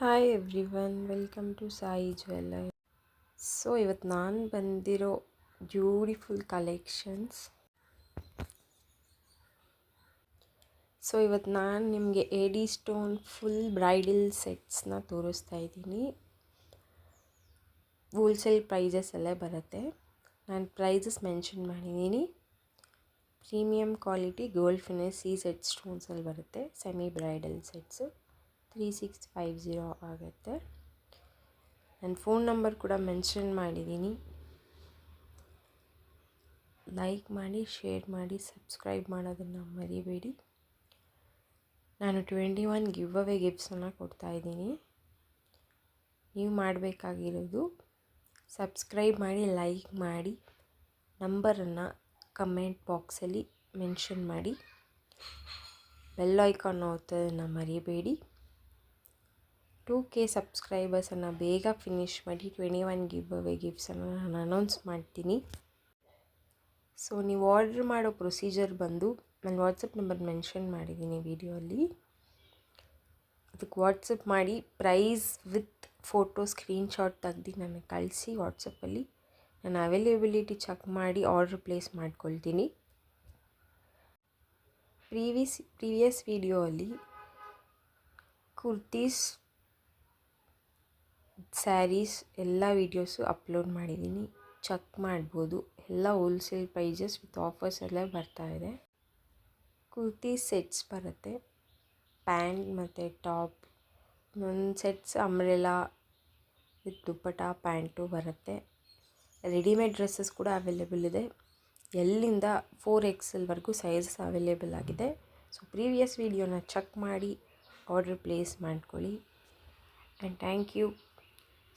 Hi everyone, welcome to Sai jeweller. So ಇವತ್ತು ನಾನು ಬಂದಿರೋ ಬ್ಯೂಟಿಫುಲ್ ಕಲೆಕ್ಷನ್ಸ್. ಸೊ ಇವತ್ತು ನಾನು ನಿಮಗೆ ಎಡಿ ಸ್ಟೋನ್ ಫುಲ್ ಬ್ರೈಡಲ್ ಸೆಟ್ಸ್ನ ತೋರಿಸ್ತಾ ಇದ್ದೀನಿ. ಹೋಲ್ಸೇಲ್ ಪ್ರೈಸಸ್ ಅಲ್ಲೇ ಬರುತ್ತೆ. ನಾನು ಪ್ರೈಸಸ್ ಮೆನ್ಷನ್ ಮಾಡಿದ್ದೀನಿ. Premium quality gold finish set ಸ್ಟೋನ್ಸಲ್ಲಿ ಬರುತ್ತೆ. ಸೆಮಿ ಬ್ರೈಡಲ್ ಸೆಟ್ಸು 3650 ಆಗುತ್ತೆ. ನನ್ನ ಫೋನ್ ನಂಬರ್ ಕೂಡ ಮೆನ್ಷನ್ ಮಾಡಿದ್ದೀನಿ. ಲೈಕ್ ಮಾಡಿ, ಶೇರ್ ಮಾಡಿ, ಸಬ್ಸ್ಕ್ರೈಬ್ ಮಾಡೋದನ್ನು ಮರಿಬೇಡಿ. ನಾನು 21 ಗಿವ್ ಅವೇ ಗಿಫ್ಟ್ಸನ್ನು ಕೊಡ್ತಾಯಿದ್ದೀನಿ. ನೀವು ಮಾಡಬೇಕಾಗಿರೋದು ಸಬ್ಸ್ಕ್ರೈಬ್ ಮಾಡಿ, ಲೈಕ್ ಮಾಡಿ, ನಂಬರನ್ನು ಕಮೆಂಟ್ ಬಾಕ್ಸಲ್ಲಿ ಮೆನ್ಷನ್ ಮಾಡಿ, ಬೆಲ್ ಐಕಾನ್ ಒತ್ತೋದನ್ನು ಮರಿಬೇಡಿ. 2K ಸಬ್ಸ್ಕ್ರೈಬರ್ಸನ್ನು ಬೇಗ ಫಿನಿಷ್ ಮಾಡಿ 21 ಗಿವ್ ಅವೇ ಗಿಫ್ಟ್ಸನ್ನು ನಾನು ಅನೌನ್ಸ್ ಮಾಡ್ತೀನಿ. ಸೊ ನೀವು ಆರ್ಡ್ರ್ ಮಾಡೋ ಪ್ರೊಸೀಜರ್ ಬಂದು ನಾನು ವಾಟ್ಸಪ್ ನಂಬರ್ ಮೆನ್ಷನ್ ಮಾಡಿದ್ದೀನಿ ವಿಡಿಯೋಲ್ಲಿ. ಅದಕ್ಕೆ ವಾಟ್ಸಪ್ ಮಾಡಿ ಪ್ರೈಸ್ ವಿತ್ ಫೋಟೋ ಸ್ಕ್ರೀನ್ಶಾಟ್ ತೆಗ್ದು ನನಗೆ ಕಳಿಸಿ. ವಾಟ್ಸಪ್ಪಲ್ಲಿ ನಾನು ಅವೈಲೇಬಿಲಿಟಿ ಚೆಕ್ ಮಾಡಿ ಆರ್ಡ್ರ್ ಪ್ಲೇಸ್ ಮಾಡ್ಕೊಳ್ತೀನಿ. ಪ್ರೀವಿಯಸ್ ವಿಡಿಯೋಲ್ಲಿ ಕುರ್ತೀಸ್, ಸ್ಯಾರೀಸ್ ಎಲ್ಲ ವೀಡಿಯೋಸು ಅಪ್ಲೋಡ್ ಮಾಡಿದ್ದೀನಿ, ಚೆಕ್ ಮಾಡ್ಬೋದು. ಎಲ್ಲ ಹೋಲ್ಸೇಲ್ ಪ್ರೈಸಸ್ ವಿತ್ ಆಫರ್ಸ್ ಎಲ್ಲ ಬರ್ತಾಯಿದೆ. ಕುರ್ತಿ ಸೆಟ್ಸ್ ಬರುತ್ತೆ, ಪ್ಯಾಂಟ್ ಮತ್ತು ಟಾಪ್. ಒಂದು sets umbrella with dupatta pant ಬರುತ್ತೆ. ರೆಡಿಮೇಡ್ ಡ್ರೆಸ್ಸಸ್ ಕೂಡ ಅವೈಲೇಬಲ್ ಇದೆ. ಎಲ್ಲಿಂದ 4XLವರೆಗೂ ಸೈಜಸ್ ಅವೈಲೇಬಲ್ ಆಗಿದೆ. ಸೊ ಪ್ರೀವಿಯಸ್ ವಿಡಿಯೋನ ಚೆಕ್ ಮಾಡಿ ಆರ್ಡ್ರ್ ಪ್ಲೇಸ್ ಮಾಡ್ಕೊಳ್ಳಿ. And thank you.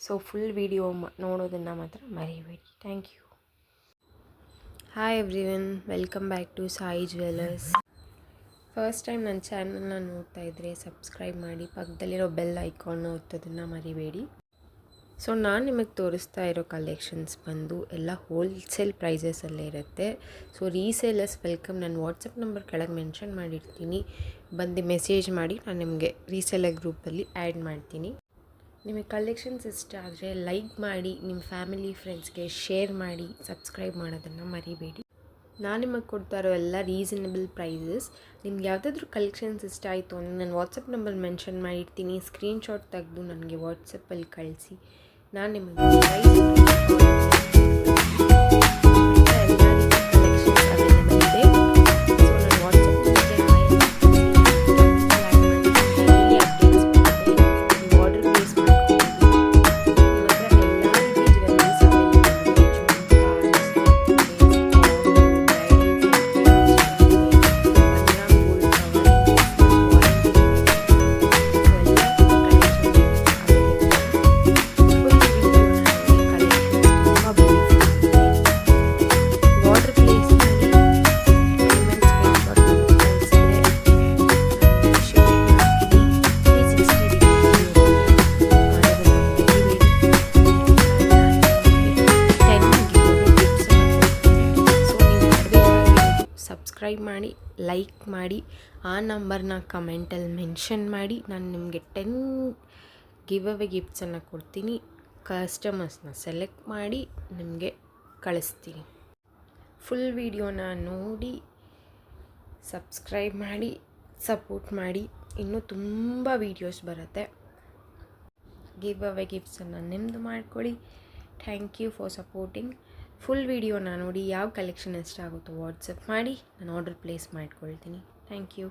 So full video ನೋಡೋದನ್ನು ಮಾತ್ರ ಮರಿಬೇಡಿ. Thank you. Hi everyone, welcome back to Sai jewellers. First time ನನ್ನ ಚಾನಲ್ನ ನೋಡ್ತಾ ಇದ್ದರೆ ಸಬ್ಸ್ಕ್ರೈಬ್ ಮಾಡಿ, ಪಕ್ಕದಲ್ಲಿರೋ ಬೆಲ್ ಐಕಾನ್ ಒತ್ತೋದನ್ನು ಮರಿಬೇಡಿ. ಸೊ ನಾನು ನಿಮಗೆ ತೋರಿಸ್ತಾ ಇರೋ ಕಲೆಕ್ಷನ್ಸ್ ಬಂದು ಎಲ್ಲ ಹೋಲ್ಸೇಲ್ ಪ್ರೈಸಸಲ್ಲೇ ಇರುತ್ತೆ. So resellers welcome. ನಾನು ವಾಟ್ಸಪ್ ನಂಬರ್ ಕೆಳಗೆ ಮೆನ್ಷನ್ ಮಾಡಿರ್ತೀನಿ. ಬಂದು ಮೆಸೇಜ್ ಮಾಡಿ, ನಾನು ನಿಮಗೆ ರೀಸೇಲರ್ ಗ್ರೂಪಲ್ಲಿ ಆ್ಯಡ್ ಮಾಡ್ತೀನಿ. ನಿಮಗೆ ಕಲೆಕ್ಷನ್ಸ್ ಇಷ್ಟ ಆದರೆ ಲೈಕ್ ಮಾಡಿ, ನಿಮ್ಮ ಫ್ಯಾಮಿಲಿ ಫ್ರೆಂಡ್ಸ್ಗೆ ಶೇರ್ ಮಾಡಿ, ಸಬ್ಸ್ಕ್ರೈಬ್ ಮಾಡೋದನ್ನು ಮರಿಬೇಡಿ. ನಾನು ನಿಮಗೆ ಕೊಡ್ತಾ ಇರೋ ಎಲ್ಲ ರೀಸನಬಲ್ ಪ್ರೈಸಸ್. ನಿಮ್ಗೆ ಯಾವುದಾದ್ರೂ ಕಲೆಕ್ಷನ್ಸ್ ಇಷ್ಟ ಆಯಿತು ಅಂದರೆ ನಾನು ವಾಟ್ಸಪ್ ನಂಬರ್ ಮೆನ್ಷನ್ ಮಾಡಿರ್ತೀನಿ. ಸ್ಕ್ರೀನ್ಶಾಟ್ ತೆಗೆದು ನನಗೆ ವಾಟ್ಸಪ್ಪಲ್ಲಿ ಕಳಿಸಿ. ನಾನು ನಿಮಗೆ ಸಬ್ಸ್ಕ್ರೈಬ್ ಮಾಡಿ, ಲೈಕ್ ಮಾಡಿ, ಆ ನಂಬರ್ನ ಕಮೆಂಟಲ್ಲಿ ಮೆನ್ಷನ್ ಮಾಡಿ. ನಾನು ನಿಮಗೆ 10 ಗಿವ್ ಅವೇ ಗಿಫ್ಟ್ಸನ್ನು ಕೊಡ್ತೀನಿ. ಕಸ್ಟಮರ್ಸ್ನ ಸೆಲೆಕ್ಟ್ ಮಾಡಿ ನಿಮಗೆ ಕಳಿಸ್ತೀನಿ. ಫುಲ್ ವಿಡಿಯೋನ ನೋಡಿ ಸಬ್ಸ್ಕ್ರೈಬ್ ಮಾಡಿ, ಸಪೋರ್ಟ್ ಮಾಡಿ. ಇನ್ನೂ ತುಂಬ ವೀಡಿಯೋಸ್ ಬರುತ್ತೆ. ಗಿವ್ ಅವೇ ಗಿಫ್ಟ್ಸನ್ನು ನಿಮ್ಮದು ಮಾಡ್ಕೊಳ್ಳಿ. Thank you for supporting. Full ವಿಡಿಯೋನ ನೋಡಿ ಯಾವ ಕಲೆಕ್ಷನ್ ಇಷ್ಟ ಆಗುತ್ತೋ ವಾಟ್ಸಪ್ ಮಾಡಿ, ನಾನು ಆರ್ಡರ್ ಪ್ಲೇಸ್ ಮಾಡ್ಕೊಳ್ತೀನಿ. Thank you.